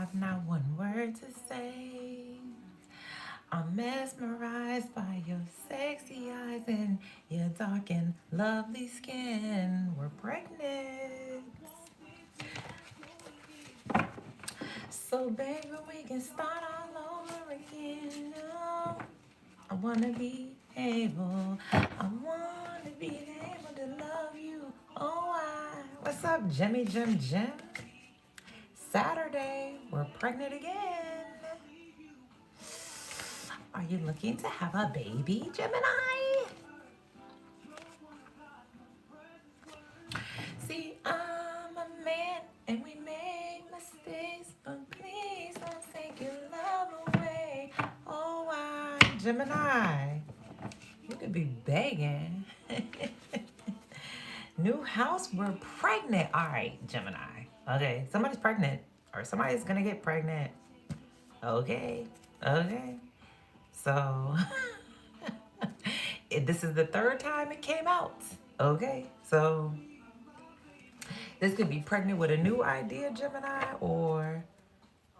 have not one word to say. I'm mesmerized by your sexy eyes and your dark and lovely skin. We're pregnant. So, baby, we can start all over again. Oh, I wanna be able, I wanna be able to love you. Oh, what's up, Jimmy Jim Jim? Saturday, we're pregnant again. Are you looking to have a baby, Gemini? See, I'm a man and we make mistakes, but please don't take your love away. Oh, Gemini, you could be begging. New house, we're pregnant. All right, Gemini. Okay, somebody's pregnant or somebody's gonna get pregnant. Okay, okay. So, this is the third time it came out. Okay, so this could be pregnant with a new idea, Gemini, or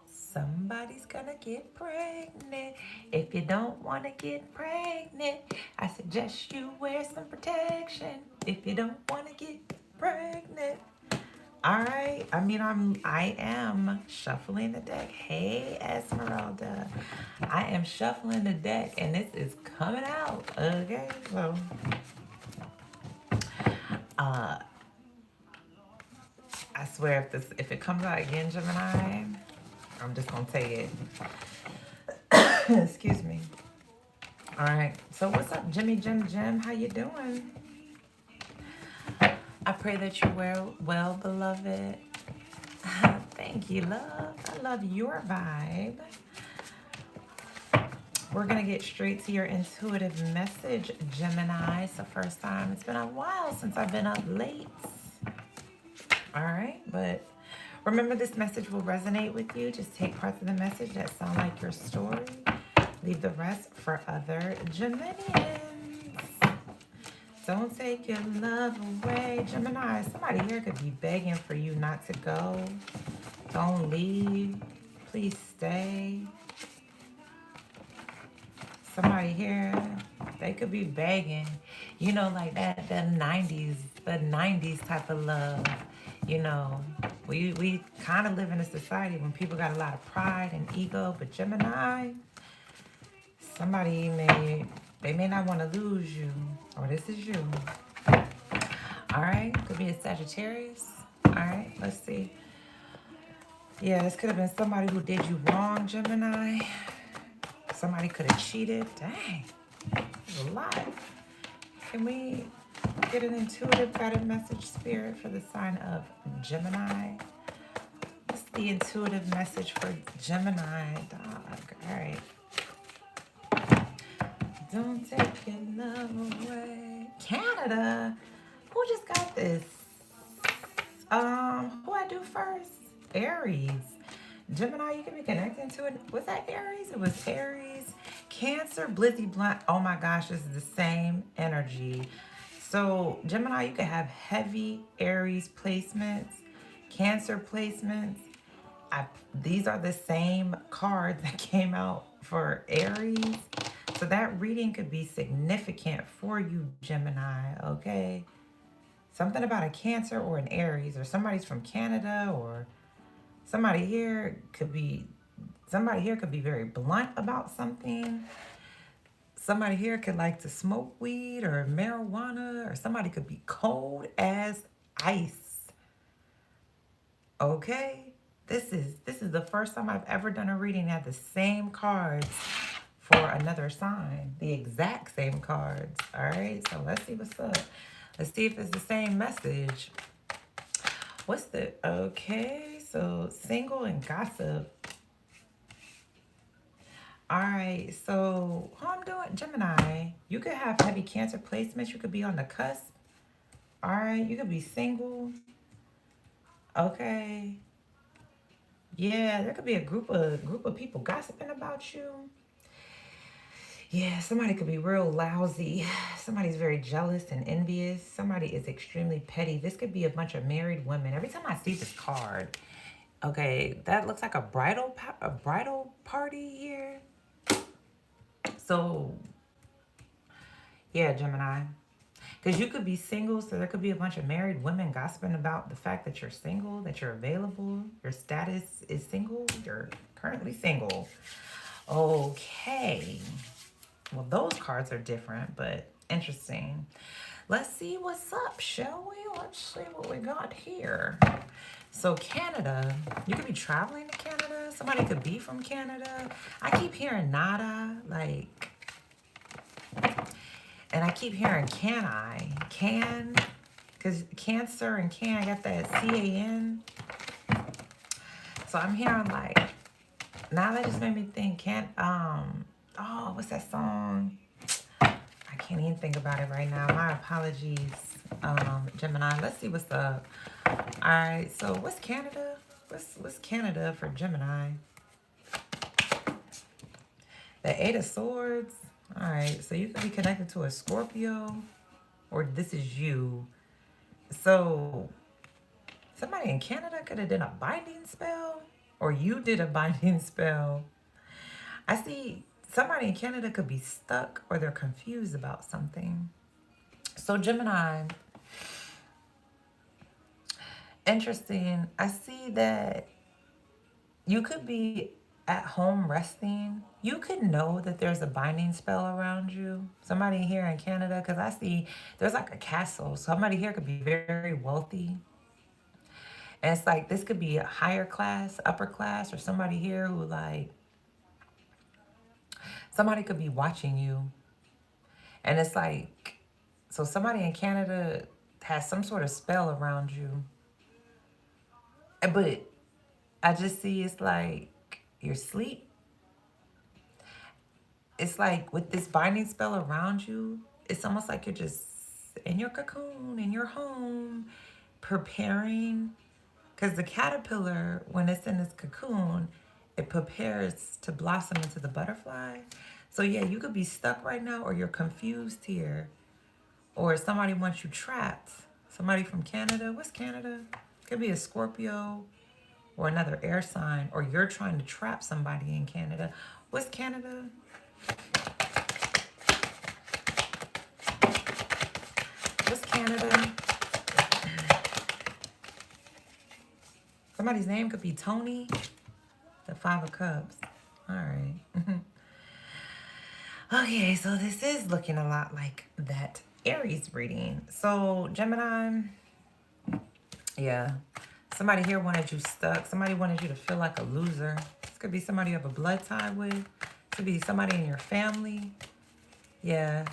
somebody's gonna get pregnant. If you don't want to get pregnant, I suggest you wear some protection. If you don't want to get pregnant. All right. I am shuffling the deck. Hey, Esmeralda. I am shuffling the deck and this is coming out. Okay. So, I swear if it comes out again, Gemini, I'm just gonna take it. Excuse me. All right. So what's up, Jimmy Jim Jim? How you doing? I pray that you're well, beloved. Thank you, love. I love your vibe. We're gonna get straight to your intuitive message, Gemini. It's the first time. It's been a while since I've been up late. All right, but remember, this message will resonate with you. Just take parts of the message that sound like your story. Leave the rest for other Geminians. Don't take your love away. Gemini, somebody here could be begging for you not to go. Don't leave. Please stay. Somebody here, they could be begging. You know, like that the 90s type of love. You know, we kind of live in a society when people got a lot of pride and ego, but Gemini, they may not want to lose you, or this is you. All right, could be a Sagittarius. All right, let's see. Yeah, this could have been somebody who did you wrong, Gemini. Somebody could have cheated. Dang, there's a lot. Can we get an intuitive guided message, Spirit, for the sign of Gemini? What's the intuitive message for Gemini, dog? All right. Don't take your love away. Canada. Who just got this? Who I do first? Aries. Gemini, you can be connecting to it. Was that Aries? It was Aries. Cancer, Blizzy Blunt. Oh my gosh, this is the same energy. So, Gemini, you can have heavy Aries placements, Cancer placements. These are the same cards that came out for Aries. So that reading could be significant for you, Gemini, okay? Something about a Cancer or an Aries, or somebody's from Canada, or somebody here could be very blunt about something. Somebody here could like to smoke weed or marijuana, or somebody could be cold as ice. Okay? This is the first time I've ever done a reading that had the same cards for another sign. The exact same cards. All right? So let's see what's up. Let's see if it's the same message. Okay, so single and gossip. All right, so how I'm doing, Gemini, you could have heavy Cancer placements. You could be on the cusp. All right, you could be single. Okay. Yeah, there could be a group of people gossiping about you. Yeah, somebody could be real lousy. Somebody's very jealous and envious. Somebody is extremely petty. This could be a bunch of married women. Every time I see this card, Okay, that looks like a bridal party here. So, yeah, Gemini. Because you could be single, so there could be a bunch of married women gossiping about the fact that you're single, that you're available, your status is single, you're currently single. Okay. Well, those cards are different, but interesting. Let's see what's up, shall we? Let's see what we got here. So Canada, you could be traveling to Canada. Somebody could be from Canada. I keep hearing nada, like, and I keep hearing can I? Can? Because Cancer and can, I got that CAN. So I'm hearing like, now that just made me think, oh, what's that song? I can't even think about it right now. My apologies, Gemini. Let's see what's up. All right, so what's Canada? What's Canada for Gemini? The Eight of Swords. All right, so you could be connected to a Scorpio, or this is you. So somebody in Canada could have done a binding spell, or you did a binding spell. I see somebody in Canada could be stuck or they're confused about something. So Gemini, interesting. I see that you could be at home resting. You could know that there's a binding spell around you. Somebody here in Canada, because I see there's like a castle. Somebody here could be very wealthy. And it's like this could be a higher class, upper class, or somebody here who like, somebody could be watching you. And it's like, so somebody in Canada has some sort of spell around you. But I just see it's like your sleep. It's like with this binding spell around you, it's almost like you're just in your cocoon, in your home, preparing. Because the caterpillar, when it's in this cocoon, it prepares to blossom into the butterfly. So yeah, you could be stuck right now, or you're confused here, or somebody wants you trapped. Somebody from Canada. What's Canada? Could be a Scorpio or another air sign, or you're trying to trap somebody in Canada. What's Canada? What's Canada? Somebody's name could be Tony. The Five of Cups. All right. Okay, so this is looking a lot like that Aries reading. So Gemini, yeah. Somebody here wanted you stuck. Somebody wanted you to feel like a loser. This could be somebody you have a blood tie with. It could be somebody in your family. Yeah.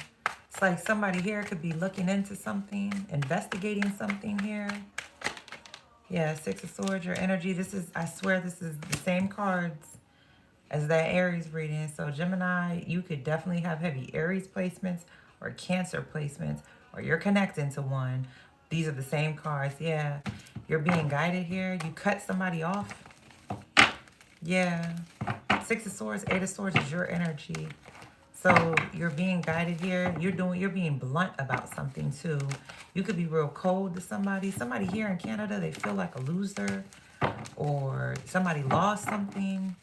It's like somebody here could be looking into something, investigating something here. Yeah, Six of Swords, your energy. This is, I swear this is the same cards as that Aries reading. So Gemini, you could definitely have heavy Aries placements or Cancer placements, or you're connecting to one. These are the same cards. Yeah. You're being guided here. You cut somebody off. Yeah. Six of Swords, Eight of Swords is your energy. So you're being guided here. You're being blunt about something too. You could be real cold to somebody. Somebody here in Canada, they feel like a loser, or somebody lost something.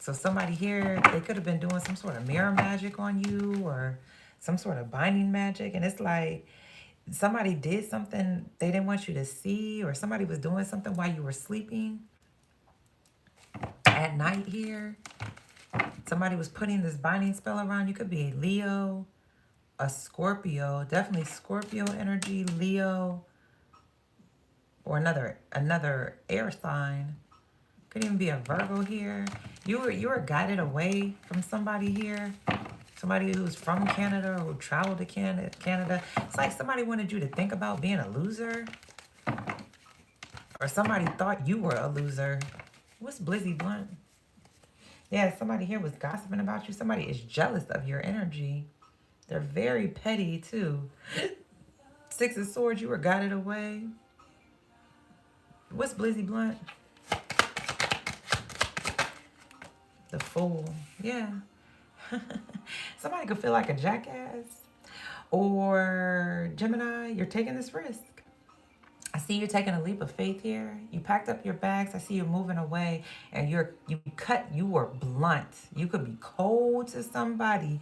So somebody here, they could have been doing some sort of mirror magic on you, or some sort of binding magic. And it's like somebody did something they didn't want you to see, or somebody was doing something while you were sleeping at night here. Somebody was putting this binding spell around you. Could be a Leo, a Scorpio, definitely Scorpio energy, Leo, or another air sign. Could even be a Virgo here. You were guided away from somebody here. Somebody who's from Canada or who traveled to Canada. It's like somebody wanted you to think about being a loser. Or somebody thought you were a loser. What's Blizzy Blunt? Yeah, somebody here was gossiping about you. Somebody is jealous of your energy. They're very petty too. Six of Swords, you were guided away. What's Blizzy Blunt? The Fool. Yeah. Somebody could feel like a jackass. Or Gemini, you're taking this risk. I see you taking a leap of faith here. You packed up your bags. I see you moving away, and you were blunt. You could be cold to somebody.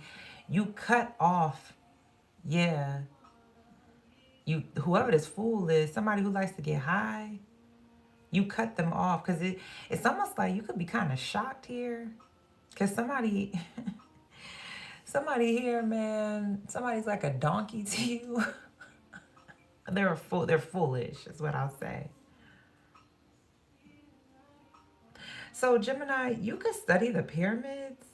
You cut off, yeah. Whoever this fool is, somebody who likes to get high, you cut them off because it's almost like you could be kind of shocked here. Because somebody here, man, somebody's like a donkey to you. They're foolish, is what I'll say. So Gemini, you could study the pyramids.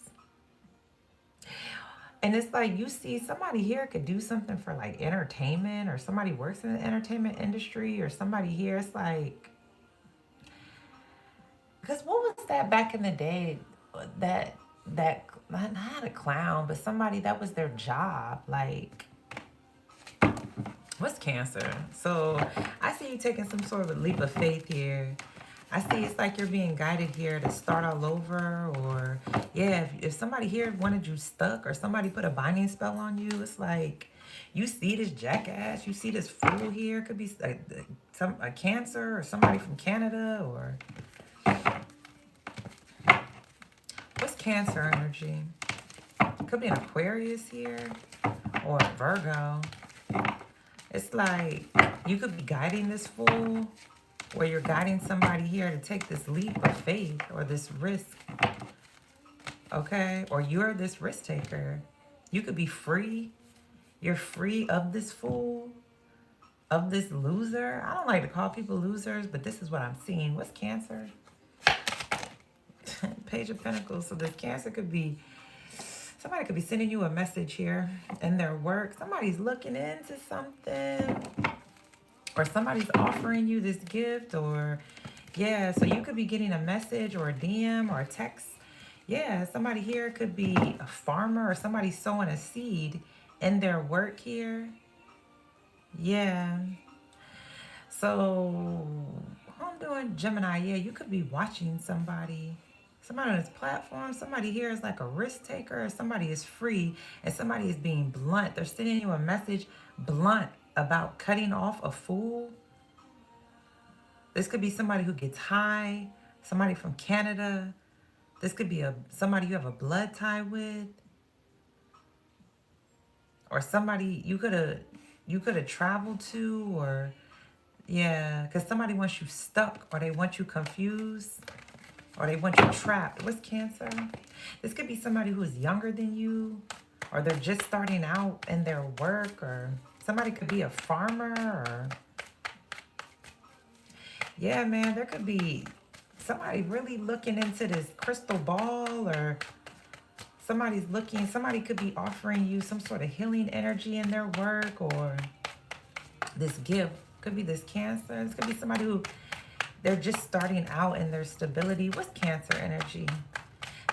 And it's like you see somebody here could do something for like entertainment, or somebody works in the entertainment industry, or somebody here, it's like, because what was that back in the day? That not a clown, but somebody that was their job. Like, what's Cancer? So I see you taking some sort of a leap of faith here. I see it's like you're being guided here to start all over, or yeah, if somebody here wanted you stuck, or somebody put a binding spell on you, it's like you see this jackass, you see this fool here. Could be a Cancer, or somebody from Canada, or what's Cancer energy? Could be an Aquarius here, or a Virgo. It's like you could be guiding this fool, or you're guiding somebody here to take this leap of faith, or this risk, okay? Or you're this risk taker. You could be free. You're free of this fool, of this loser. I don't like to call people losers, but this is what I'm seeing. What's Cancer? Page of Pentacles. So this Cancer could be, somebody could be sending you a message here in their work. Somebody's looking into something, or somebody's offering you this gift, or yeah, so you could be getting a message or a DM or a text. Yeah, somebody here could be a farmer, or somebody sowing a seed in their work here. Yeah. So I'm doing Gemini. Yeah, you could be watching somebody on this platform. Somebody here is like a risk taker, or somebody is free, and somebody is being blunt. They're sending you a message blunt about cutting off a fool. This could be somebody who gets high, somebody from Canada. This could be somebody you have a blood tie with, or somebody you could have traveled to, or yeah, because somebody wants you stuck, or they want you confused, or they want you trapped. What's Cancer? This could be somebody who is younger than you, or they're just starting out in their work, or somebody could be a farmer, or yeah, man, there could be somebody really looking into this crystal ball, or somebody could be offering you some sort of healing energy in their work, or this gift. Could be this Cancer. This could be somebody who they're just starting out in their stability. What's Cancer energy?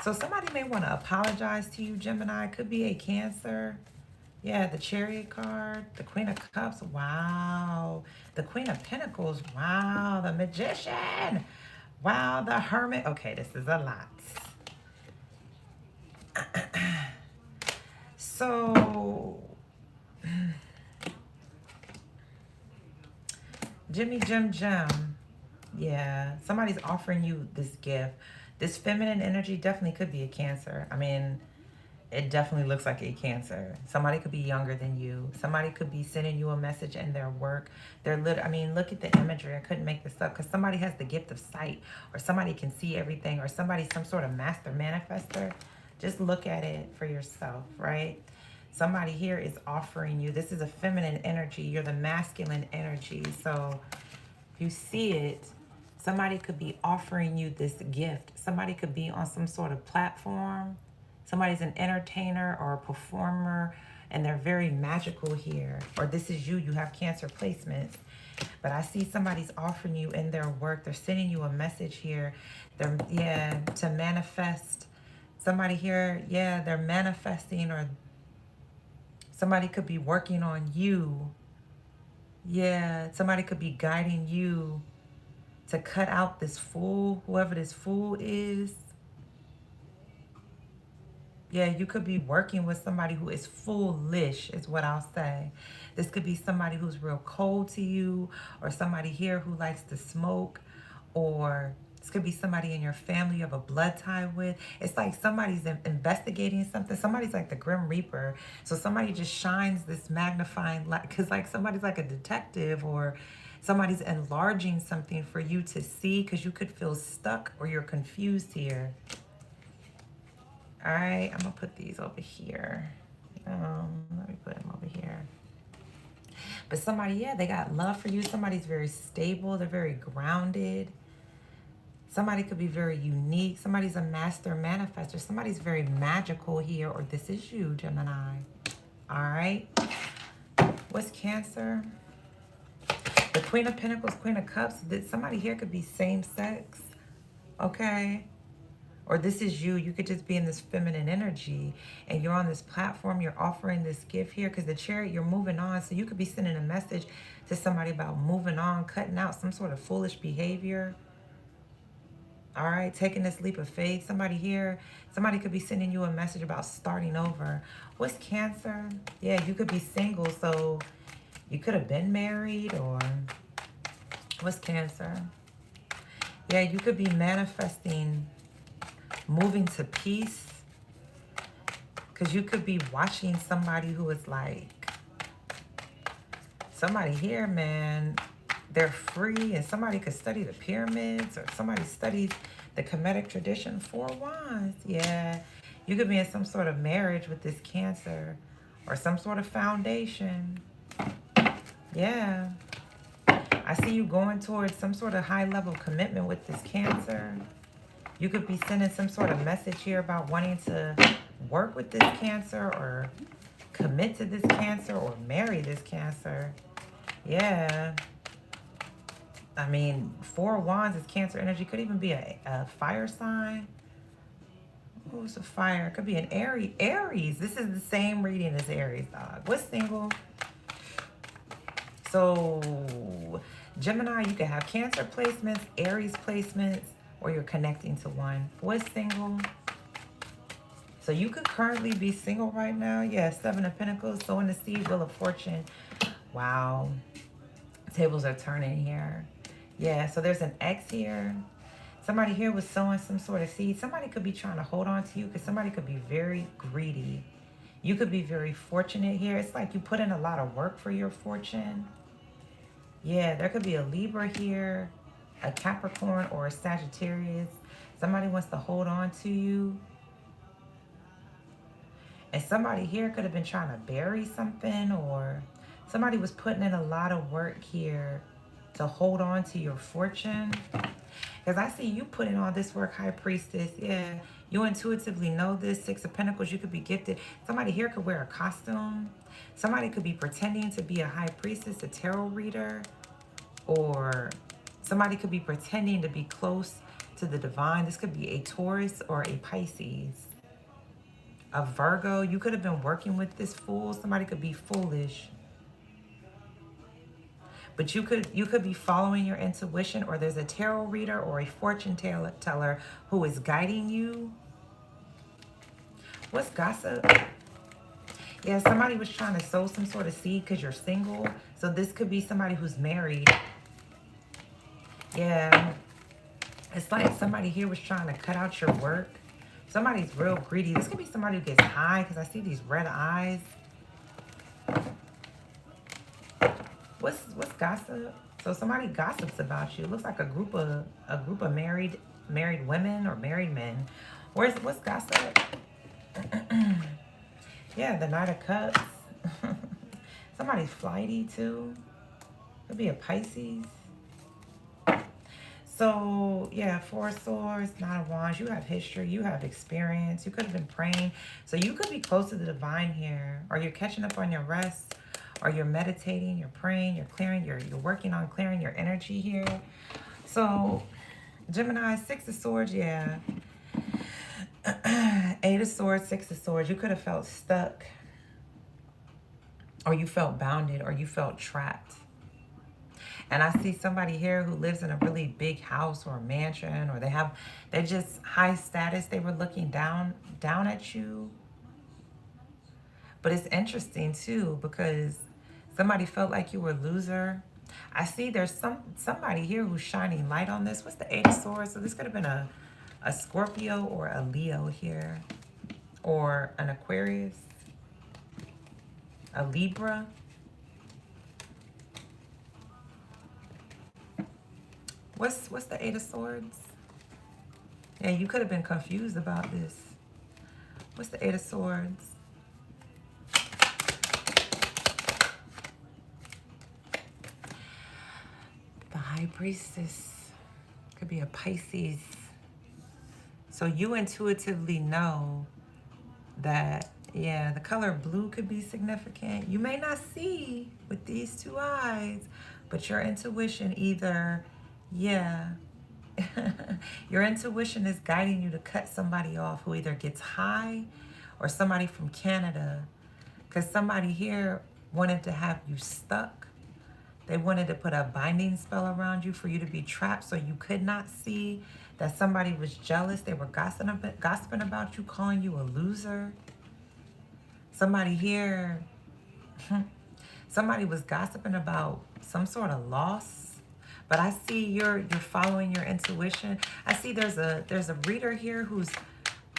So somebody may want to apologize to you, Gemini. Could be a Cancer. Yeah, the Chariot card, the Queen of Cups. Wow. The Queen of Pentacles. Wow. The Magician. Wow. The Hermit. Okay, this is a lot. So, Jimmy Jim Jim. Yeah, somebody's offering you this gift. This feminine energy definitely could be a Cancer. I mean, it definitely looks like a Cancer. Somebody could be younger than you. Somebody could be sending you a message in their work. I mean, look at the imagery. I couldn't make this up, because somebody has the gift of sight, or somebody can see everything, or somebody's some sort of master manifester. Just look at it for yourself, right? Somebody here is offering you. This is a feminine energy. You're the masculine energy. So if you see it, somebody could be offering you this gift. Somebody could be on some sort of platform. Somebody's an entertainer or a performer, and they're very magical here. Or this is you have Cancer placements. But I see somebody's offering you in their work. They're sending you a message here. To manifest. Somebody here, they're manifesting, or somebody could be working on you. Yeah, somebody could be guiding you to cut out this fool, whoever this fool is. Yeah, you could be working with somebody who is foolish, is what I'll say. This could be somebody who's real cold to you, or somebody here who likes to smoke, or this could be somebody in your family you have a blood tie with. It's like somebody's investigating something. Somebody's like the Grim Reaper. So somebody just shines this magnifying light, because like somebody's like a detective, or somebody's enlarging something for you to see, because you could feel stuck or you're confused here. All right, I'm gonna put these over here. Let me put them over here. But somebody, yeah, they got love for you. Somebody's very stable. They're very grounded. Somebody could be very unique. Somebody's a master manifester. Somebody's very magical here, or this is you, Gemini. All right. What's Cancer? The Queen of Pentacles, Queen of Cups. Somebody here could be same sex. Okay. Or this is you. You could just be in this feminine energy, and you're on this platform. You're offering this gift here, because the Chariot, you're moving on. So you could be sending a message to somebody about moving on, cutting out some sort of foolish behavior. All right, taking this leap of faith. Somebody here, somebody could be sending you a message about starting over. What's Cancer? Yeah, you could be single. So you could have been married, or what's Cancer? Yeah, you could be manifesting moving to peace, because you could be watching somebody who is like, somebody here, man, they're free, and somebody could study the pyramids, or somebody studies the Kemetic tradition. 4 Wands. Yeah, you could be in some sort of marriage with this Cancer, or some sort of foundation. Yeah, I see you going towards some sort of high level commitment with this Cancer. You could be sending some sort of message here about wanting to work with this Cancer, or commit to this Cancer, or marry this Cancer. Yeah. I mean, 4 Wands is Cancer energy. Could even be a fire sign. Who's a fire? It could be an Aries. Aries. This is the same reading as Aries, dog. What's single? So, Gemini, you can have Cancer placements, Aries placements, or you're connecting to one. What's single? So you could currently be single right now. Yeah, 7 of Pentacles, sowing the seed, Wheel of Fortune. Wow. Tables are turning here. Yeah, so there's an X here. Somebody here was sowing some sort of seed. Somebody could be trying to hold on to you, because somebody could be very greedy. You could be very fortunate here. It's like you put in a lot of work for your fortune. Yeah, there could be a Libra here, a Capricorn, or a Sagittarius. Somebody wants to hold on to you. And somebody here could have been trying to bury something, or somebody was putting in a lot of work here to hold on to your fortune. Because I see you putting all this work, High Priestess. Yeah, you intuitively know this. 6 of Pentacles, you could be gifted. Somebody here could wear a costume. Somebody could be pretending to be a High Priestess, a tarot reader. Or somebody could be pretending to be close to the divine. This could be a Taurus or a Pisces. A Virgo. You could have been working with this Fool. Somebody could be foolish. But you could be following your intuition, or there's a tarot reader or a fortune teller who is guiding you. What's Gossip? Yeah, somebody was trying to sow some sort of seed because you're single. So this could be somebody who's married. Yeah. It's like somebody here was trying to cut out your work. Somebody's real greedy. This could be somebody who gets high, because I see these red eyes. What's Gossip? So somebody gossips about you. It looks like a group of married women or married men. What's Gossip? Yeah, the Knight of Cups. Somebody's flighty too. Could be a Pisces. So, yeah, 4 of Swords, 9 of Wands. You have history. You have experience. You could have been praying. So you could be close to the divine here. Or you're catching up on your rest. Or you're meditating. You're praying. You're clearing. You're working on clearing your energy here. So, Gemini, 6 of Swords, yeah. 8 of Swords, 6 of Swords. You could have felt stuck. Or you felt bounded. Or you felt trapped. And I see somebody here who lives in a really big house or a mansion, or they're just high status. They were looking down at you. But it's interesting too because somebody felt like you were a loser. I see there's somebody here who's shining light on this. What's the Eight of Swords? So this could have been a Scorpio or a Leo here, or an Aquarius, a Libra. What's the Eight of Swords? Yeah, you could have been confused about this. What's the Eight of Swords? The High Priestess. Could be a Pisces. So you intuitively know that, yeah, the color blue could be significant. You may not see with these two eyes, but your intuition either, yeah, your intuition is guiding you to cut somebody off who either gets high or somebody from Canada. Because somebody here wanted to have you stuck. They wanted to put a binding spell around you for you to be trapped so you could not see that somebody was jealous. They were gossiping about you, calling you a loser. Somebody here, somebody was gossiping about some sort of loss. But I see you're following your intuition. I see there's a reader here who's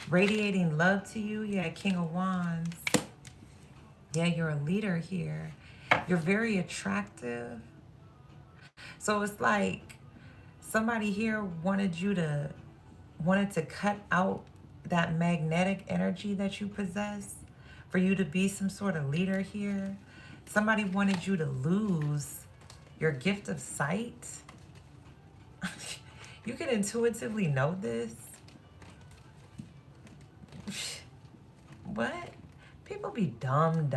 radiating love to you. Yeah, King of Wands. Yeah, you're a leader here. You're very attractive. So it's like somebody here wanted to cut out that magnetic energy that you possess for you to be some sort of leader here. Somebody wanted you to lose your gift of sight. You can intuitively know this. What? People be dumb.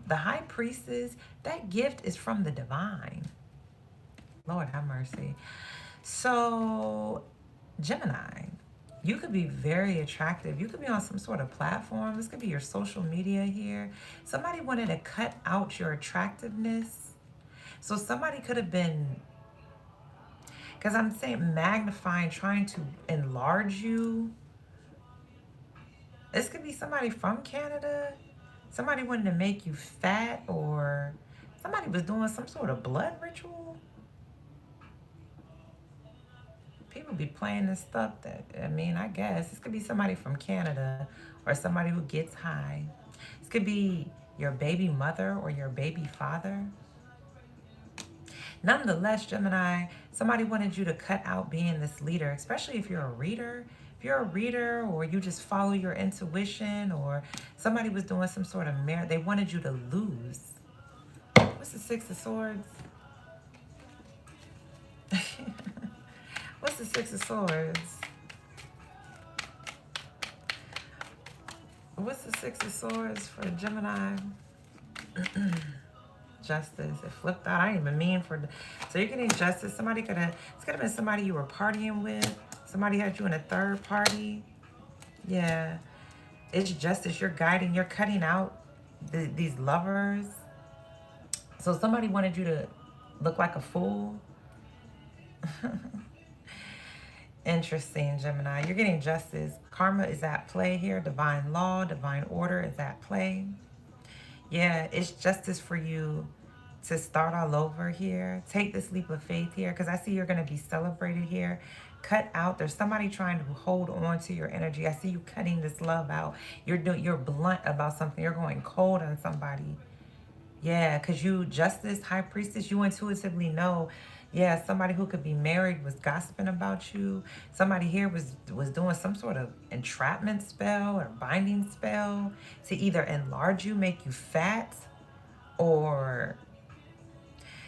The High Priestess, that gift is from the divine. Lord have mercy. So, Gemini, you could be very attractive. You could be on some sort of platform. This could be your social media here. Somebody wanted to cut out your attractiveness. So somebody could have been, because I'm saying magnifying, trying to enlarge you. This could be somebody from Canada. Somebody wanted to make you fat, or somebody was doing some sort of blood ritual. People be playing this stuff that, I guess. This could be somebody from Canada or somebody who gets high. This could be your baby mother or your baby father. Nonetheless, Gemini, somebody wanted you to cut out being this leader, especially if you're a reader. If you're a reader or you just follow your intuition, or somebody was doing some sort of merit, they wanted you to lose. What's the Six of Swords? What's the Six of Swords? What's the Six of Swords for Gemini? Justice. It flipped out. I didn't even mean for. So you're getting justice. Somebody could have. It's could have been somebody you were partying with. Somebody had you in a third party. Yeah, it's justice. You're guiding. You're cutting out these lovers. So somebody wanted you to look like a fool. Interesting, Gemini. You're getting justice. Karma is at play here. Divine law, divine order is at play. Yeah, it's justice for you to start all over here. Take this leap of faith here, because I see you're going to be celebrated here. Cut out. There's somebody trying to hold on to your energy. I see you cutting this love out. You're blunt about something. You're going cold on somebody. Yeah, because you, Justice, High Priestess, you intuitively know, yeah, somebody who could be married was gossiping about you. Somebody here was doing some sort of entrapment spell or binding spell to either enlarge you, make you fat, or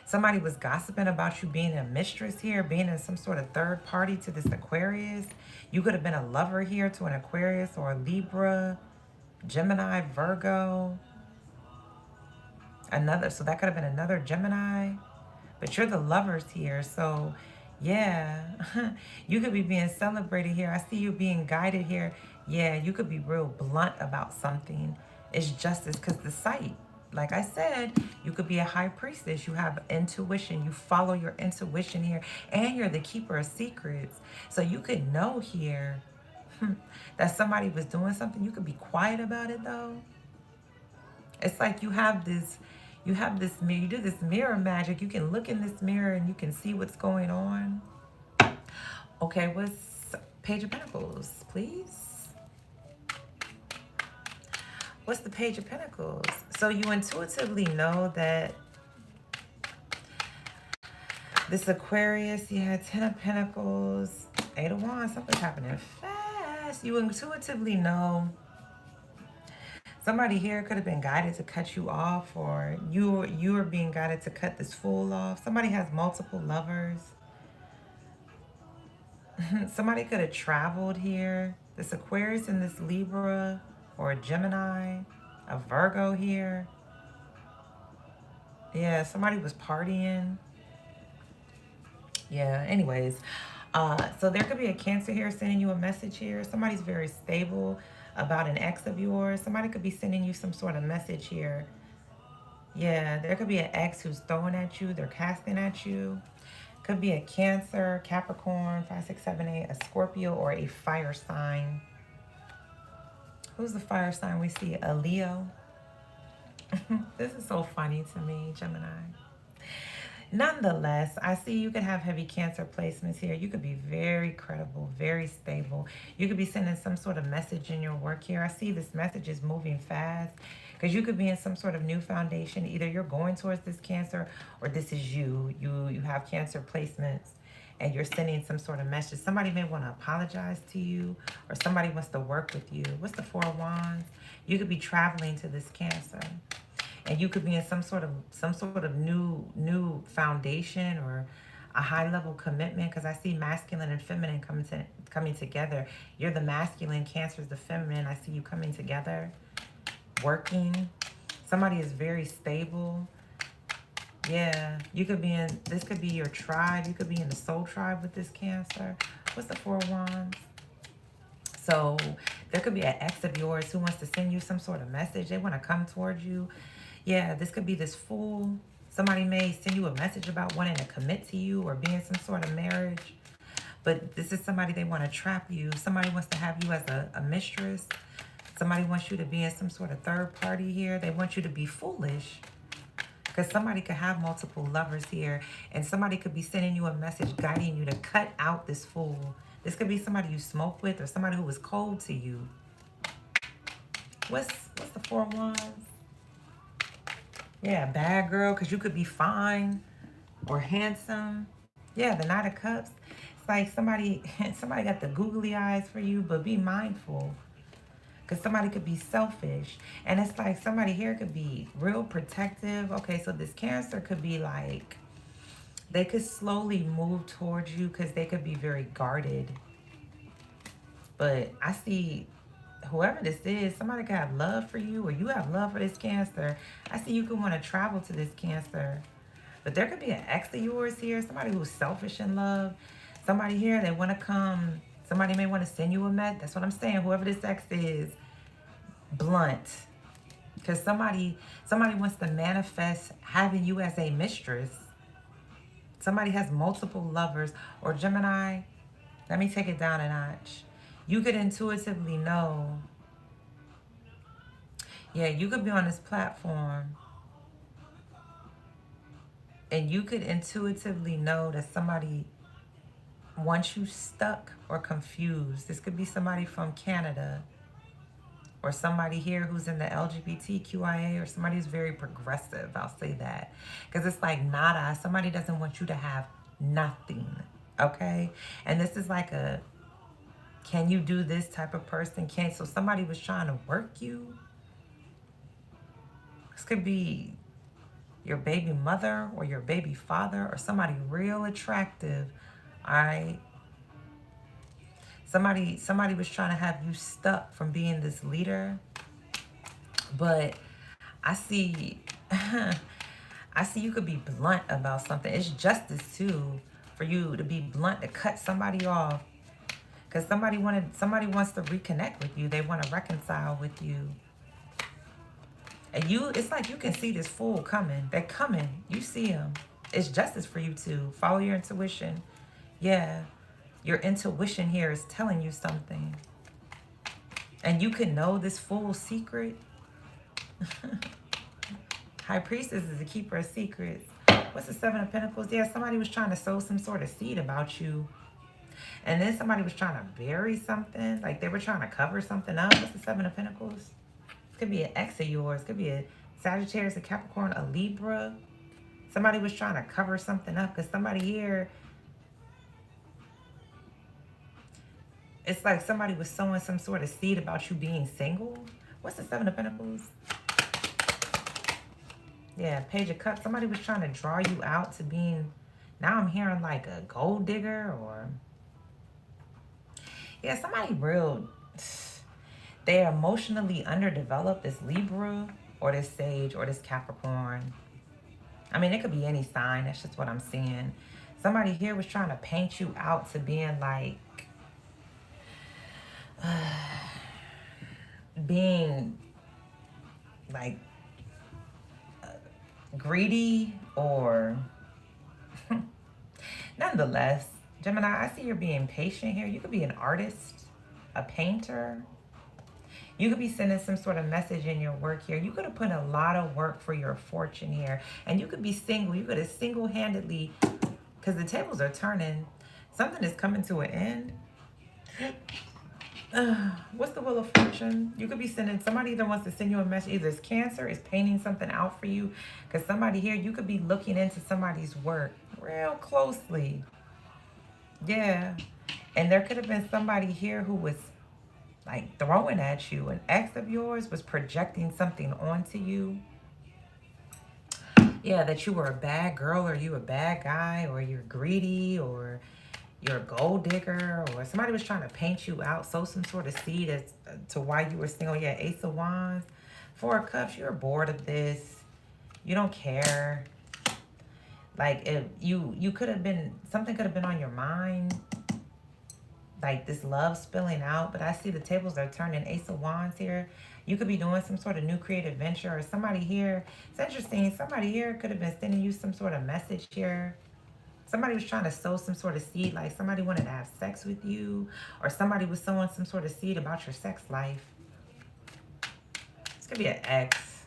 somebody was gossiping about you being a mistress here, being in some sort of third party to this Aquarius. You could have been a lover here to an Aquarius or a Libra, Gemini, Virgo. So that could have been another Gemini. But you're the lovers here. So, yeah, you could be being celebrated here. I see you being guided here. Yeah, you could be real blunt about something. It's justice, because the sight, like I said, you could be a High Priestess. You have intuition. You follow your intuition here. And you're the keeper of secrets. So you could know here that somebody was doing something. You could be quiet about it, though. It's like you have this mirror, you do this mirror magic. You can look in this mirror and you can see what's going on. Okay, what's Page of Pentacles, please? What's the Page of Pentacles? So you intuitively know that this Aquarius, you had 10 of Pentacles, 8 of Wands, something's happening fast. You intuitively know somebody here could have been guided to cut you off, or you are being guided to cut this fool off. Somebody has multiple lovers. Somebody could have traveled here. This Aquarius and this Libra, or a Gemini, a Virgo here. Yeah, somebody was partying. Yeah, anyways. So there could be a Cancer here sending you a message here. Somebody's very stable about an ex of yours. Somebody could be sending you some sort of message here. Yeah, there could be an ex who's throwing at you. They're casting at you. Could be a Cancer, Capricorn, 5, 6, 7, 8, a Scorpio, or a fire sign. Who's the fire sign we see? A Leo. This is so funny to me, Gemini. Nonetheless, I see you could have heavy Cancer placements here. You could be very credible, very stable. You could be sending some sort of message in your work here. I see this message is moving fast because you could be in some sort of new foundation. Either you're going towards this Cancer, or this is you. You have Cancer placements and you're sending some sort of message. Somebody may want to apologize to you, or somebody wants to work with you. What's the 4 of Wands? You could be traveling to this Cancer. And you could be in some sort of new foundation, or a high level commitment, because I see masculine and feminine coming together. You're the masculine, Cancer's the feminine. I see you coming together, working. Somebody is very stable. Yeah, you could be in, this could be your tribe. You could be in the soul tribe with this Cancer. What's the 4 of Wands? So there could be an ex of yours who wants to send you some sort of message. They want to come towards you. Yeah, this could be this fool. Somebody may send you a message about wanting to commit to you or be in some sort of marriage. But this is somebody, they want to trap you. Somebody wants to have you as a mistress. Somebody wants you to be in some sort of third party here. They want you to be foolish. Because somebody could have multiple lovers here. And somebody could be sending you a message guiding you to cut out this fool. This could be somebody you smoke with, or somebody who was cold to you. What's the 4 of Wands? Yeah, bad girl, because you could be fine or handsome. Yeah, the Knight of Cups. It's like somebody got the googly eyes for you, but be mindful. Because somebody could be selfish. And it's like somebody here could be real protective. Okay, so this Cancer could be like, they could slowly move towards you because they could be very guarded. But I see whoever this is, somebody could have love for you, or you have love for this Cancer. I see you could want to travel to this Cancer. But there could be an ex of yours here, somebody who's selfish in love. Somebody here, they want to come. Somebody may want to send you a message. That's what I'm saying. Whoever this ex is, blunt. Because somebody wants to manifest having you as a mistress. Somebody has multiple lovers. Or Gemini, let me take it down a notch. You could intuitively know. Yeah, you could be on this platform and you could intuitively know that somebody wants you stuck or confused. This could be somebody from Canada, or somebody here who's in the LGBTQIA, or somebody who's very progressive. I'll say that. Because it's like nada. Somebody doesn't want you to have nothing. Okay? And this is like a, can you do this type of person? So somebody was trying to work you. This could be your baby mother or your baby father, or somebody real attractive. All right? Somebody was trying to have you stuck from being this leader. But I see I see you could be blunt about something. It's justice too, for you to be blunt, to cut somebody off. Because somebody wants to reconnect with you. They want to reconcile with you. And it's like you can see this fool coming. They're coming. You see them. It's justice for you to follow your intuition. Yeah. Your intuition here is telling you something. And you can know this fool's secret. High Priestess is a keeper of secrets. What's the Seven of Pentacles? Yeah, somebody was trying to sow some sort of seed about you. And then somebody was trying to bury something. Like they were trying to cover something up. What's the Seven of Pentacles? Could be an ex of yours. Could be a Sagittarius, a Capricorn, a Libra. Somebody was trying to cover something up because somebody here, it's like somebody was sowing some sort of seed about you being single. What's the Seven of Pentacles? Yeah, Page of Cups. Somebody was trying to draw you out to being, now I'm hearing like a gold digger or, yeah, somebody real, they're emotionally underdeveloped, this Libra or this Sage or this Capricorn. I mean, it could be any sign. That's just what I'm seeing. Somebody here was trying to paint you out to being like, being like greedy or nonetheless, Gemini, I see you're being patient here. You could be an artist, a painter. You could be sending some sort of message in your work here. You could have put a lot of work for your fortune here. And you could be single. You could have single-handedly, because the tables are turning. Something is coming to an end. What's the Wheel of Fortune? You could be sending, somebody either wants to send you a message, either it's Cancer, is painting something out for you, because somebody here, you could be looking into somebody's work real closely. Yeah. And there could have been somebody here who was like throwing at you. An ex of yours was projecting something onto you. Yeah, that you were a bad girl or you a bad guy or you're greedy or you're a gold digger, or somebody was trying to paint you out, sow some sort of seed as to why you were single. Yeah, Ace of Wands, Four of Cups, you're bored of this. You don't care. Like if you could have been, something could have been on your mind. Like this love spilling out, but I see the tables are turning. Ace of Wands here. You could be doing some sort of new creative venture, or somebody here, it's interesting, somebody here could have been sending you some sort of message here. Somebody was trying to sow some sort of seed, like somebody wanted to have sex with you, or somebody was sowing some sort of seed about your sex life. This could be an ex.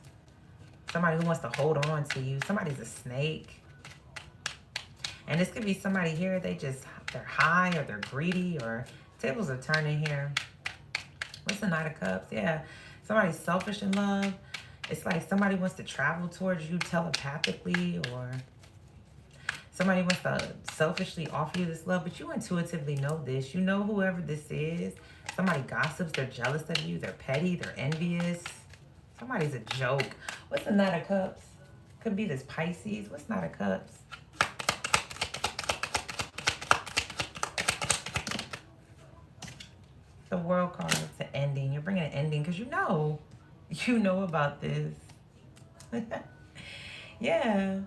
Somebody who wants to hold on to you. Somebody's a snake. And this could be somebody here, they're high or they're greedy, or tables are turning here. What's the Knight of Cups? Yeah, somebody's selfish in love. It's like somebody wants to travel towards you telepathically, or somebody wants to selfishly offer you this love, but you intuitively know this. You know whoever this is. Somebody gossips, they're jealous of you, they're petty, they're envious. Somebody's a joke. What's the Knight of Cups? Could be this Pisces. What's Knight of Cups? The World card, it's an ending. You're bringing an ending because you know about this. Yeah.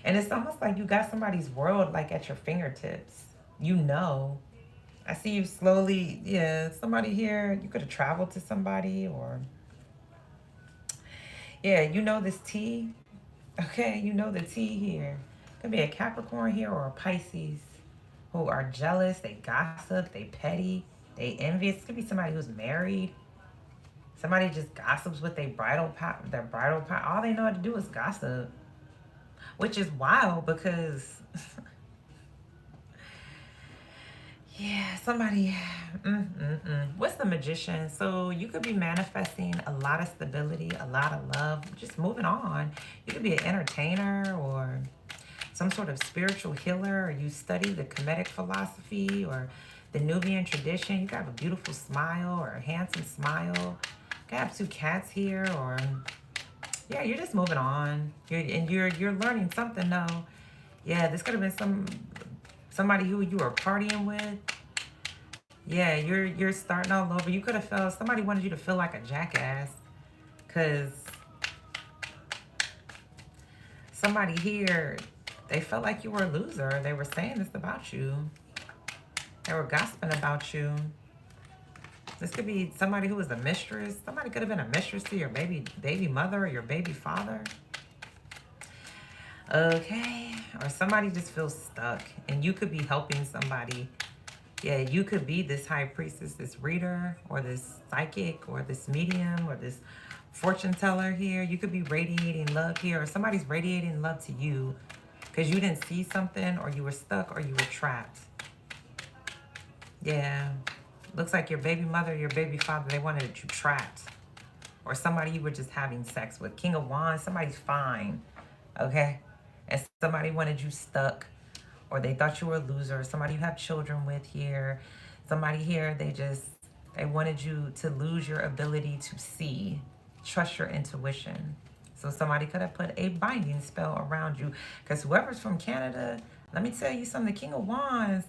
And it's almost like you got somebody's world like at your fingertips. You know. I see you slowly, yeah, somebody here, you could have traveled to somebody, or, yeah, you know this tea. Okay, you know the tea here. Could be a Capricorn here or a Pisces who are jealous, they gossip, they petty, they envious. It could be somebody who's married. Somebody just gossips with their bridal part. All they know how to do is gossip. Which is wild because, yeah, somebody, What's the Magician? So you could be manifesting a lot of stability, a lot of love, just moving on. You could be an entertainer or some sort of spiritual healer, or you study the Kemetic philosophy or the Nubian tradition. You could have a beautiful smile or a handsome smile. You could have two cats here, or yeah, you're just moving on. You're learning something though. Yeah, this could have been somebody who you were partying with. Yeah, you're starting all over. You could have felt, somebody wanted you to feel like a jackass, because somebody here, they felt like you were a loser. They were saying this about you. They were gossiping about you. This could be somebody who was a mistress. Somebody could have been a mistress to your baby mother or your baby father. Okay. Or somebody just feels stuck, and you could be helping somebody Yeah, you could be this high priestess, this reader, or this psychic, or this medium, or this fortune teller here. You could be radiating love here, or somebody's radiating love to you because you didn't see something, or you were stuck, or you were trapped. Yeah. Looks like your baby mother, your baby father, they wanted you trapped. Or somebody you were just having sex with. King of Wands, somebody's fine. Okay? And somebody wanted you stuck. Or they thought you were a loser. Somebody you have children with here. Somebody here, they wanted you to lose your ability to see. Trust your intuition. So somebody could have put a binding spell around you. Because whoever's from Canada, let me tell you something, the King of Wands,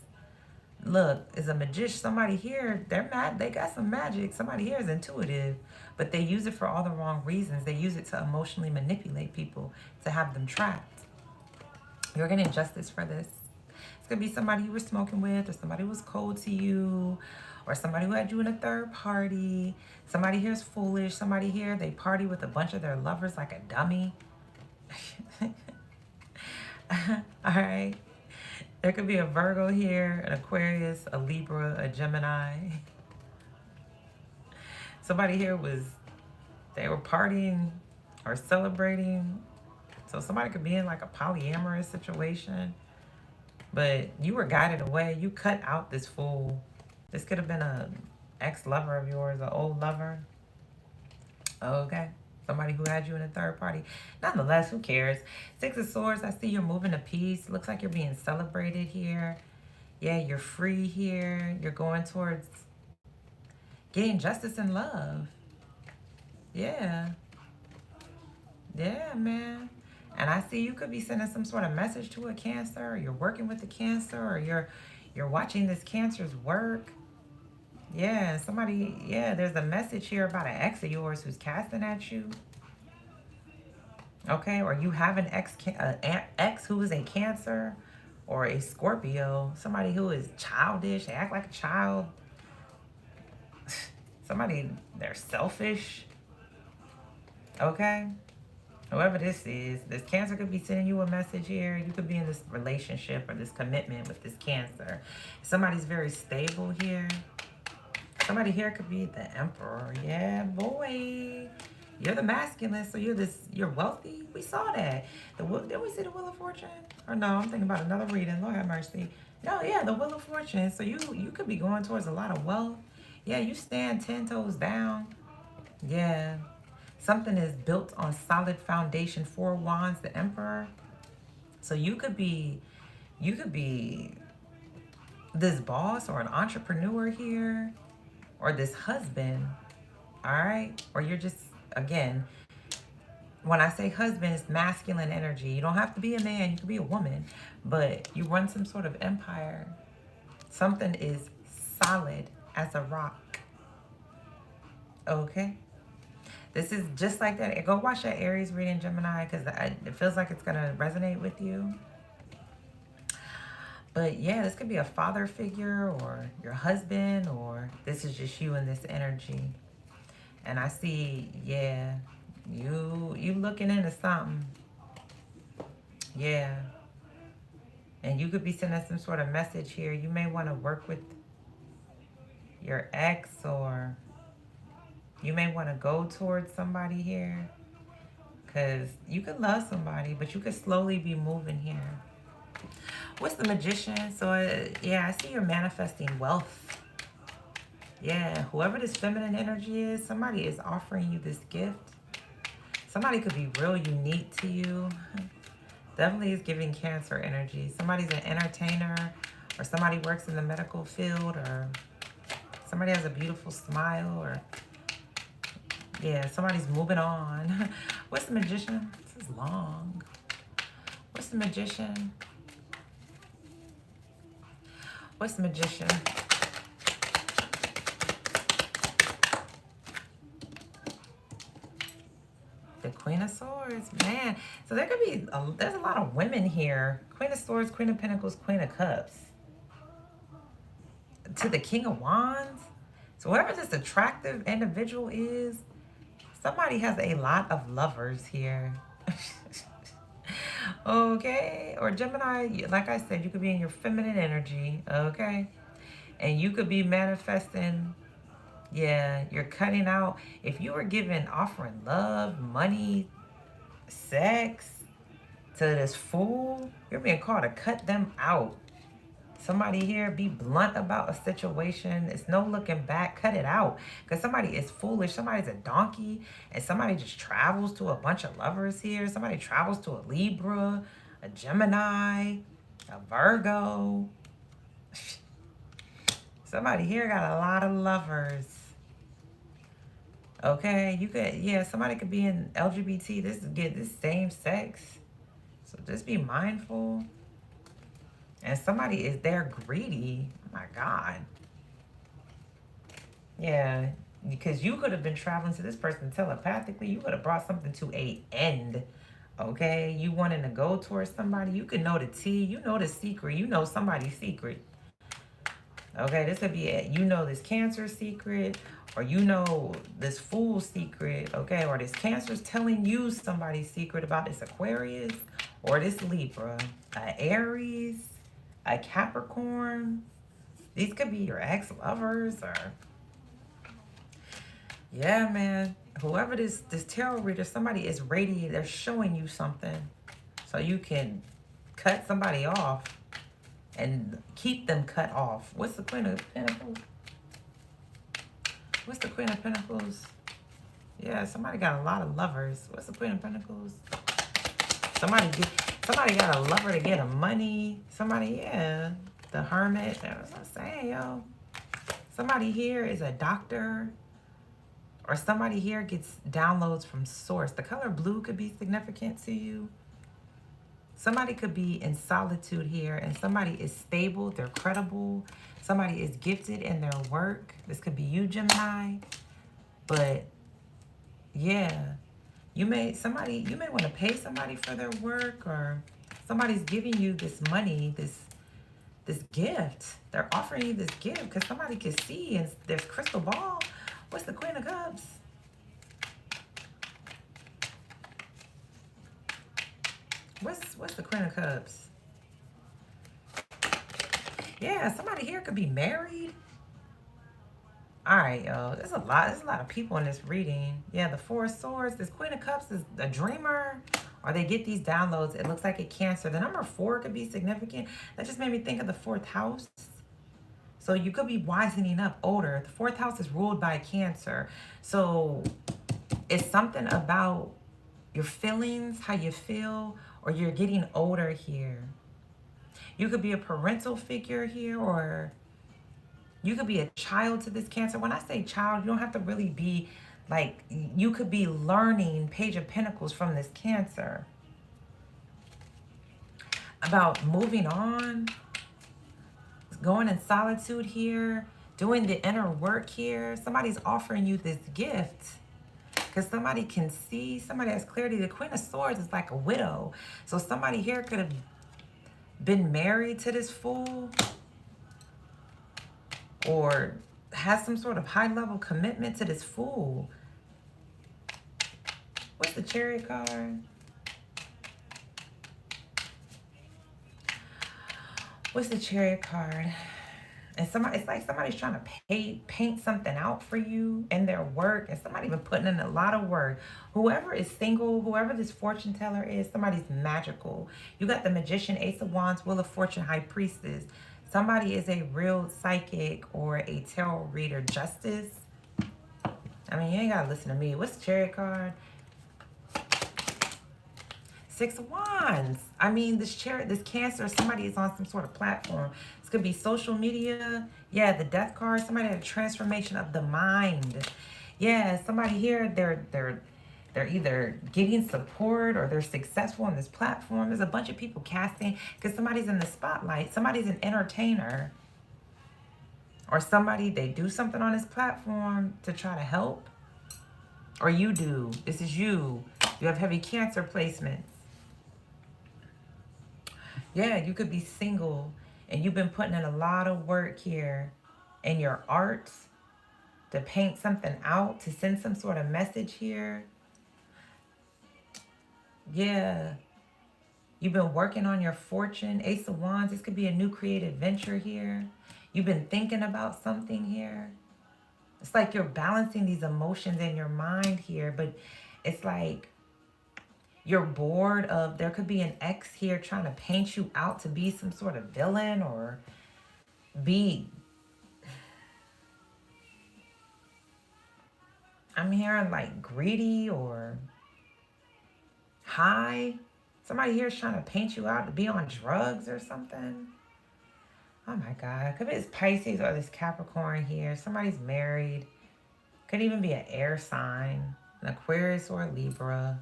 look, is a magician. Somebody here, they're mad. They got some magic. Somebody here is intuitive, but they use it for all the wrong reasons. They use it to emotionally manipulate people, to have them trapped. You're getting justice for this. It's gonna be somebody you were smoking with, or somebody who was cold to you, or somebody who had you in a third party. Somebody here is foolish. Somebody here, they party with a bunch of their lovers like a dummy. All right. There could be a Virgo here, an Aquarius, a Libra, a Gemini. Somebody here they were partying or celebrating. So somebody could be in like a polyamorous situation. But you were guided away. You cut out this fool. This could have been a ex-lover of yours, an old lover. Okay. Somebody who had you in a third party. Nonetheless, who cares? Six of Swords, I see you're moving to peace. Looks like you're being celebrated here. Yeah, you're free here. You're going towards getting justice and love. Yeah. Yeah, man. And I see you could be sending some sort of message to a Cancer, or you're working with the Cancer, or you're watching this Cancer's work. Yeah, there's a message here about an ex of yours who's casting at you. Okay, or you have an ex who is a Cancer or a Scorpio, somebody who is childish, they act like a child. Somebody, they're selfish. Okay? Whoever this is, this Cancer could be sending you a message here. You could be in this relationship or this commitment with this Cancer. Somebody's very stable here. Somebody here could be the Emperor. Yeah, boy. You're the masculine, so you're wealthy. We saw that. Did we see the Wheel of Fortune? Or no, I'm thinking about another reading. Lord have mercy. No, yeah, the Wheel of Fortune. So you could be going towards a lot of wealth. Yeah, you stand 10 toes down. Yeah. Something is built on solid foundation. 4 Wands, the Emperor. So you could be this boss or an entrepreneur here, or this husband, all right? Or you're just, again, when I say husband, it's masculine energy. You don't have to be a man, you could be a woman, but you run some sort of empire. Something is solid as a rock. Okay? This is just like that. Go watch that Aries reading, Gemini, because it feels like it's going to resonate with you. But yeah, this could be a father figure or your husband, or this is just you in this energy. And I see, yeah, you looking into something. Yeah. And you could be sending some sort of message here. You may want to work with your ex, or you may want to go towards somebody here. Because you could love somebody, but you could slowly be moving here. What's the Magician? So, yeah, I see you're manifesting wealth. Yeah, whoever this feminine energy is, somebody is offering you this gift. Somebody could be real unique to you. Definitely is giving Cancer energy. Somebody's an entertainer, or somebody works in the medical field, or somebody has a beautiful smile, or yeah, somebody's moving on. What's the Magician? This is long. What's the Magician? What's the Magician? The Queen of Swords, man. So there could be, there's a lot of women here. Queen of Swords, Queen of Pentacles, Queen of Cups. To the King of Wands. So whoever this attractive individual is, somebody has a lot of lovers here. Okay. Or Gemini, like I said, you could be in your feminine energy. Okay. And you could be manifesting, yeah, you're cutting out. If you were giving, offering love, money, sex to this fool, you're being called to cut them out. Somebody here, be blunt about a situation. It's no looking back. Cut it out. Because somebody is foolish. Somebody's a donkey. And somebody just travels to a bunch of lovers here. Somebody travels to a Libra, a Gemini, a Virgo. Somebody here got a lot of lovers. Okay, you could, yeah, somebody could be in LGBT. This same sex. So just be mindful. And somebody is there greedy. Oh my God. Yeah, because you could have been traveling to this person telepathically. You could have brought something to a end. Okay, you wanting to go towards somebody. You can know the tea. You know the secret. You know somebody's secret. Okay, this could be it. You know this Cancer secret, or you know this Fool secret. Okay, or this Cancer's telling you somebody's secret about this Aquarius, or this Libra, a Aries, a Capricorn. These could be your ex-lovers, or yeah, man. Whoever this tarot reader, somebody is radiating. They're showing you something, so you can cut somebody off and keep them cut off. What's the Queen of Pentacles? What's the Queen of Pentacles? Yeah, somebody got a lot of lovers. What's the Queen of Pentacles? Somebody got a lover to get a money. Somebody, yeah, the Hermit. That's what I'm saying, yo. Somebody here is a doctor. Or somebody here gets downloads from source. The color blue could be significant to you. Somebody could be in solitude here, and somebody is stable, they're credible. Somebody is gifted in their work. This could be you, Gemini. But yeah, you may want to pay somebody for their work, or somebody's giving you this money, this gift. They're offering you this gift because somebody can see, and there's crystal ball. What's the Queen of Cups? What's the Queen of Cups? Yeah, somebody here could be married. All right, yo. There's a lot of people in this reading. Yeah, the Four of Swords. This Queen of Cups is a dreamer. Or they get these downloads. It looks like a Cancer. The number 4 could be significant. That just made me think of the 4th house. So you could be wisening up older. The 4th house is ruled by Cancer. So it's something about your feelings, how you feel, or you're getting older here. You could be a parental figure here, or you could be a child to this Cancer. When I say child, you don't have to really be like, you could be learning Page of Pentacles from this Cancer. About moving on, going in solitude here, doing the inner work here. Somebody's offering you this gift because somebody can see, somebody has clarity. The Queen of Swords is like a widow. So somebody here could have been married to this fool, or has some sort of high-level commitment to this fool. What's the Chariot card? What's the Chariot card? And it's like somebody's trying to paint something out for you in their work, and somebody been putting in a lot of work. Whoever is single, whoever this fortune teller is, somebody's magical. You got the Magician, Ace of Wands, Wheel of Fortune, High Priestess. Somebody is a real psychic or a tarot reader. Justice. I mean, you ain't gotta listen to me. What's the Chariot card? 6 of Wands. I mean, this Cancer, somebody is on some sort of platform. This could be social media. Yeah, the Death card. Somebody had a transformation of the mind. Yeah, somebody here, they're either getting support or they're successful on this platform. There's a bunch of people casting because somebody's in the spotlight. Somebody's an entertainer. Or somebody, they do something on this platform to try to help. Or you do. This is you. You have heavy Cancer placements. Yeah, you could be single and you've been putting in a lot of work here in your art to paint something out, to send some sort of message here. Yeah. You've been working on your fortune. Ace of Wands. This could be a new creative venture here. You've been thinking about something here. It's like you're balancing these emotions in your mind here, but it's like you're bored of, there could be an ex here trying to paint you out to be some sort of villain or be, I'm hearing like greedy or high. Somebody here is trying to paint you out to be on drugs or something. Oh my God. Could be this Pisces or this Capricorn here. Somebody's married. Could even be an air sign, an Aquarius or a Libra.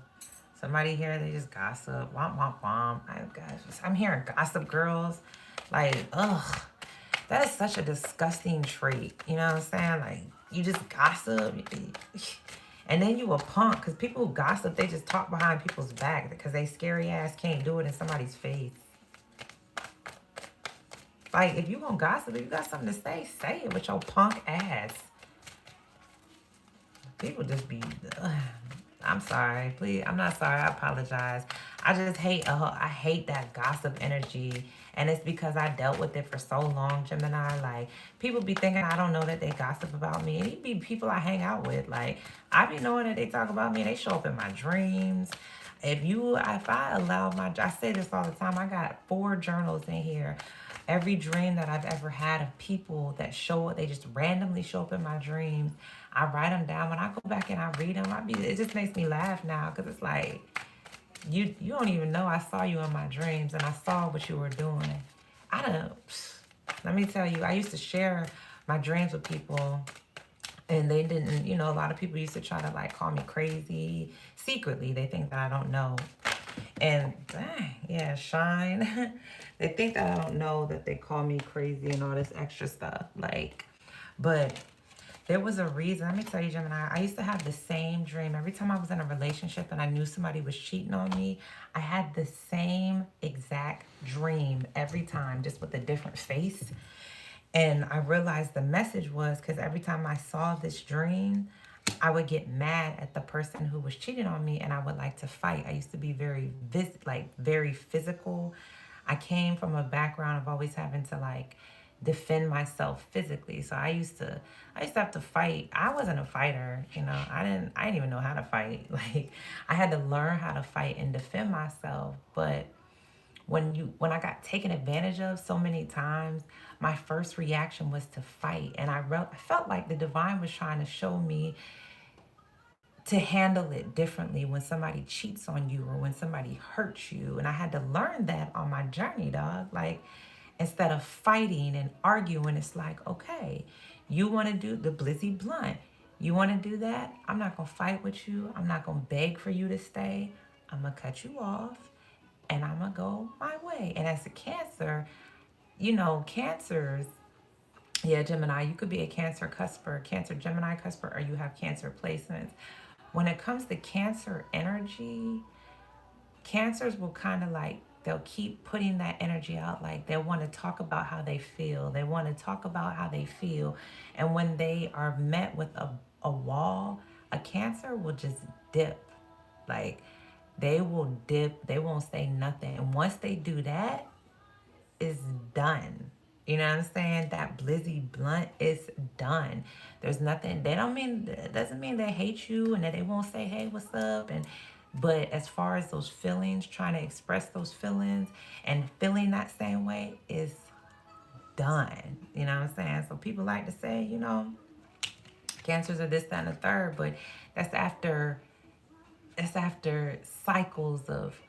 Somebody here, they just gossip. Womp, womp, womp. Oh gosh. I'm hearing gossip girls. Like, ugh. That is such a disgusting trait. You know what I'm saying? Like, you just gossip. And then you a punk. Because people who gossip, they just talk behind people's back. Because they scary ass can't do it in somebody's face. Like, if you gonna gossip, if you got something to say it with your punk ass. People just be, I'm sorry, please. I'm not sorry. I apologize. I just hate, I hate that gossip energy. And it's because I dealt with it for so long, Gemini. Like, people be thinking I don't know that they gossip about me. And it be people I hang out with. Like, I be knowing that they talk about me. They show up in my dreams. If I allow I say this all the time. I got 4 journals in here. Every dream that I've ever had of people that show up, they just randomly show up in my dreams. I write them down. When I go back and I read them, it just makes me laugh now because it's like, you don't even know I saw you in my dreams and I saw what you were doing. Let me tell you, I used to share my dreams with people and they didn't, a lot of people used to try to like call me crazy. Secretly, they think that I don't know. And yeah, shine. They think that I don't know that they call me crazy and all this extra stuff. Like, but there was a reason. Let me tell you, Gemini, I used to have the same dream. Every time I was in a relationship and I knew somebody was cheating on me, I had the same exact dream every time, just with a different face. And I realized the message was because every time I saw this dream, I would get mad at the person who was cheating on me and I would like to fight. I used to be very physical. I came from a background of always having to like defend myself physically. So I used to have to fight. I wasn't a fighter, I didn't even know how to fight. Like, I had to learn how to fight and defend myself. But when I got taken advantage of so many times, my first reaction was to fight. And I felt like the divine was trying to show me to handle it differently when somebody cheats on you or when somebody hurts you. And I had to learn that on my journey, dog. Like, instead of fighting and arguing, it's like, okay, you want to do the Blizzy Blunt. You want to do that? I'm not going to fight with you. I'm not going to beg for you to stay. I'm going to cut you off and I'm going to go my way. And as a Cancer, Cancers, yeah, Gemini, you could be a Cancer cusper, Cancer Gemini cusper, or you have Cancer placements. When it comes to Cancer energy, Cancers will kind of like, they'll keep putting that energy out. Like, they want to talk about how they feel. They want to talk about how they feel. And when they are met with a wall, a Cancer will just dip. Like, they will dip. They won't say nothing. And once they do that, it's done. You know what I'm saying? That Blizzy Blunt is done. There's nothing. It doesn't mean they hate you and that they won't say, hey, what's up? But as far as those feelings, trying to express those feelings and feeling that same way is done. You know what I'm saying? So people like to say, Cancers are this, that, and the third, but that's after cycles of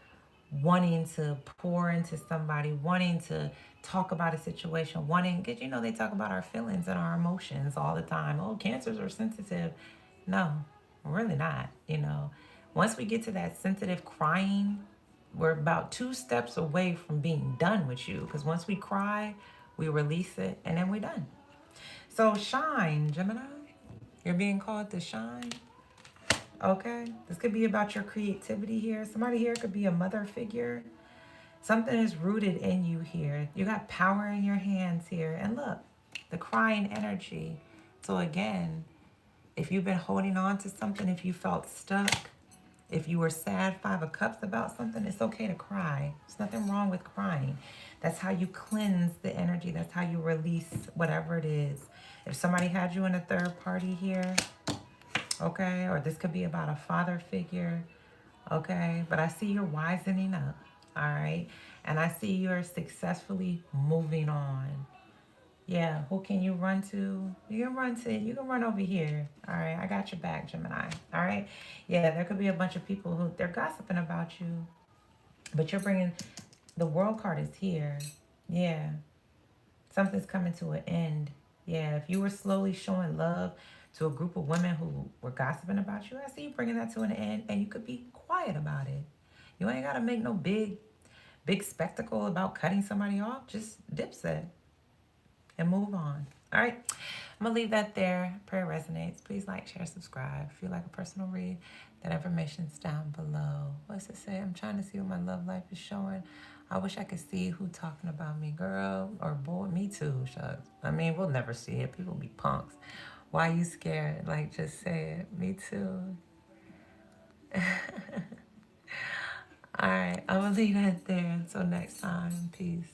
wanting to pour into somebody, wanting to talk about a situation, because they talk about our feelings and our emotions all the time. Oh, Cancers are sensitive. No, we're really not. Once we get to that sensitive crying, we're about 2 steps away from being done with you, because once we cry, we release it and then we're done. So shine, Gemini. You're being called to shine. Okay, this could be about your creativity here. Somebody here could be a mother figure. Something is rooted in you here. You got power in your hands here. And look, the crying energy. So again, if you've been holding on to something, if you felt stuck, If you were sad, Five of Cups about something, it's okay to cry. There's nothing wrong with crying. That's how you cleanse the energy. That's how you release whatever it is. If somebody had you in a third party here, okay, or this could be about a father figure, okay, but I see you're wisening up, all right, and I see you're successfully moving on. Yeah, who can you run to? You can run over here. All right, I got your back, Gemini. All right. Yeah, there could be a bunch of people who they're gossiping about you, but you're bringing the world card is here. Yeah, something's coming to an end. Yeah, if you were slowly showing love to a group of women who were gossiping about you, I see you bringing that to an end, and you could be quiet about it. You ain't got to make no big spectacle about cutting somebody off. Just dipset and move on. All right. I'm going to leave that there. Prayer resonates. Please like, share, subscribe. If you like a personal read, that information's down below. What's it say? I'm trying to see what my love life is showing. I wish I could see who talking about me, girl or boy. Me too, shucks. I mean, we'll never see it. People be punks. Why you scared? Like, just say it. Me too. All right. I'm going to leave that there. Until next time. Peace.